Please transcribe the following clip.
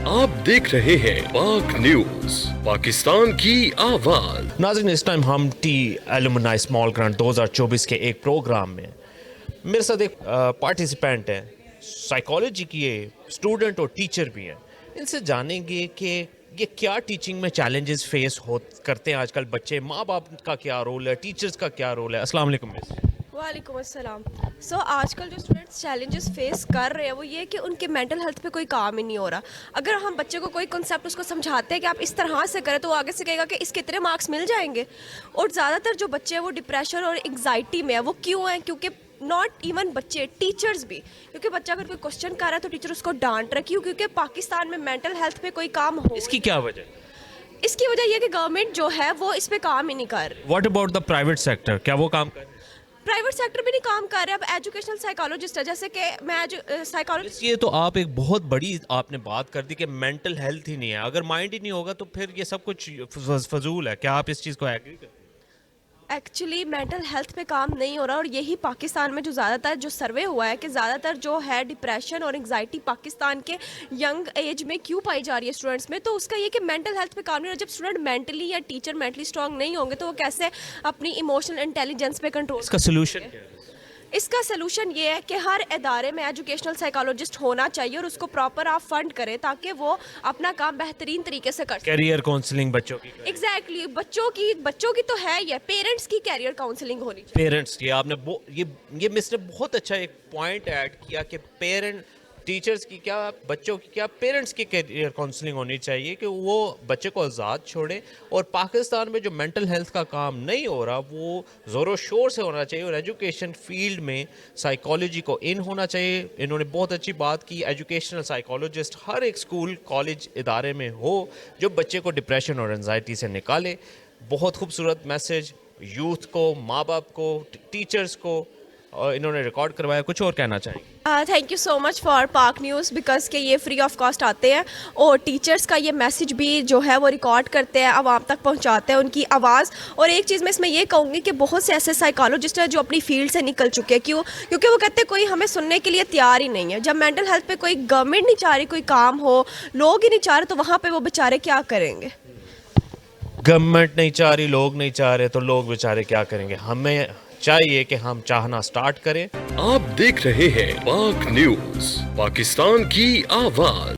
آپ دیکھ رہے ہیں پاک نیوز، پاکستان کی آواز۔ ناظرین، اس ٹائم ہم ٹی ایلومنائی اسمال گرانٹ 2024 کے ایک پروگرام میں میرے ساتھ ایک پارٹیسپینٹ ہے، سائیکالوجی کی اسٹوڈنٹ اور ٹیچر بھی ہیں۔ ان سے جانیں گے کہ یہ کیا ٹیچنگ میں چیلنجز فیس کرتے ہیں آج کل بچے، ماں باپ کا کیا رول ہے، ٹیچرز کا کیا رول ہے۔ السلام علیکم مس۔ وعلیکم السلام۔ آج کل جو اسٹوڈنٹس چیلنجز فیس کر رہے ہیں وہ یہ کہ ان کے مینٹل ہیلتھ پہ کوئی کام ہی نہیں ہو رہا۔ اگر ہم بچے کو کوئی کنسیپٹ اس کو سمجھاتے ہیں کہ آپ اس طرح سے کریں تو وہ آگے سے کہے گا کہ اس کے اتنے مارکس مل جائیں گے۔ اور زیادہ تر جو بچے ہیں وہ ڈپریشن اور انگزائٹی میں ہے۔ وہ کیوں ہیں؟ کیونکہ ناٹ ایون بچے، ٹیچرز بھی، کیونکہ بچہ اگر کوئی کوشچن کر رہا ہے تو ٹیچر اس کو ڈانٹ رکھی ہو، کیونکہ پاکستان میں مینٹل ہیلتھ پہ کوئی کام ہو۔ اس کی کیا وجہ؟ اس کی وجہ یہ کہ گورنمنٹ جو ہے وہ اس پہ کام ہی نہیں کر رہی۔ What about the private sector, کیا وہ کام کر رہے ہیں؟ پرائیویٹ سیکٹر بھی نہیں کام کر رہے۔ اب ایجوکیشنل سائیکالوجسٹ ہے، جیسے کہ میں سائیکالوجسٹ، یہ تو آپ ایک بہت بڑی آپ نے بات کر دی کہ مینٹل ہیلتھ ہی نہیں ہے۔ اگر مائنڈ ہی نہیں ہوگا تو پھر یہ سب کچھ فضول ہے۔ کیا آپ اس چیز کو ایگری کرتے ہیں؟ ایکچولی مینٹل ہیلتھ پہ کام نہیں ہو رہا، اور یہی پاکستان میں جو زیادہ تر جو سروے ہوا ہے کہ زیادہ تر جو ہے ڈپریشن اور انگزائٹی پاکستان کے ینگ ایج میں کیوں پائی جا رہی ہے اسٹوڈنٹس میں، تو اس کا یہ کہ مینٹل ہیلتھ پہ کام نہیں ہو رہا۔ جب اسٹوڈنٹ مینٹلی یا ٹیچر مینٹلی اسٹرانگ نہیں ہوں گے تو وہ کیسے اپنی ایموشنل انٹیلیجنس پہ کنٹرول؟ اس کا سلوشن کیا ہے؟ اس کا سلوشن یہ ہے کہ ہر ادارے میں ایجوکیشنل سائیکالوجسٹ ہونا چاہیے، اور اس کو پراپر آپ فنڈ کریں تاکہ وہ اپنا کام بہترین طریقے سے کر سکیں۔ کیریئر کاؤنسلنگ بچوں کی، ایگزیکٹلی، بچوں کی تو ہے یہ، پیرنٹس کی کیریئر کاؤنسلنگ ہونی چاہیے۔ پیرنٹس کی آپ نے یہ مس نے بہت اچھا ایک پوائنٹ ایڈ کیا کہ پیرنٹ، ٹیچرز کی کیا، بچوں کی کیا، پیرنٹس کی کیریئر کاؤنسلنگ ہونی چاہیے کہ وہ بچے کو آزاد چھوڑیں۔ اور پاکستان میں جو مینٹل ہیلتھ کا کام نہیں ہو رہا وہ زور و شور سے ہونا چاہیے، اور ایجوکیشن فیلڈ میں سائیکالوجی کو ان ہونا چاہیے۔ انہوں نے بہت اچھی بات کی، ایجوکیشنل سائیکالوجسٹ ہر ایک اسکول، کالج، ادارے میں ہو جو بچے کو ڈپریشن اور انزائٹی سے نکالے۔ بہت خوبصورت میسج یوتھ کو، ماں باپ کو، ٹیچرز کو، اور انہوں نے ریکارڈ کروایا۔ کچھ اور کہنا چاہیں گے؟ Thank you so much for پاک نیوز، بیکاز کہ یہ فری آف کاسٹ آتے ہیں، اور ٹیچرس کا یہ میسج بھی جو ہے وہ ریکارڈ کرتے ہیں، عوام تک پہنچاتے ہیں ان کی آواز۔ اور ایک چیز میں اس میں یہ کہوں گی کہ بہت سے ایسے سائیکالوجسٹ ہیں جو اپنی فیلڈ سے نکل چکے ہیں۔ کیونکہ وہ کہتے ہیں کوئی ہمیں سننے کے لیے تیار ہی نہیں ہے۔ جب مینٹل ہیلتھ پہ کوئی گورنمنٹ نہیں چاہ رہی کوئی کام ہو، لوگ ہی نہیں چاہ رہے، تو وہاں پہ وہ بیچارے کیا کریں گے؟ گورنمنٹ نہیں چاہ رہی، لوگ نہیں چاہ رہے، تو لوگ بیچارے کیا کریں گے؟ ہمیں چاہیے کہ ہم چاہنا سٹارٹ کریں۔ آپ دیکھ رہے ہیں پاک نیوز، پاکستان کی آواز۔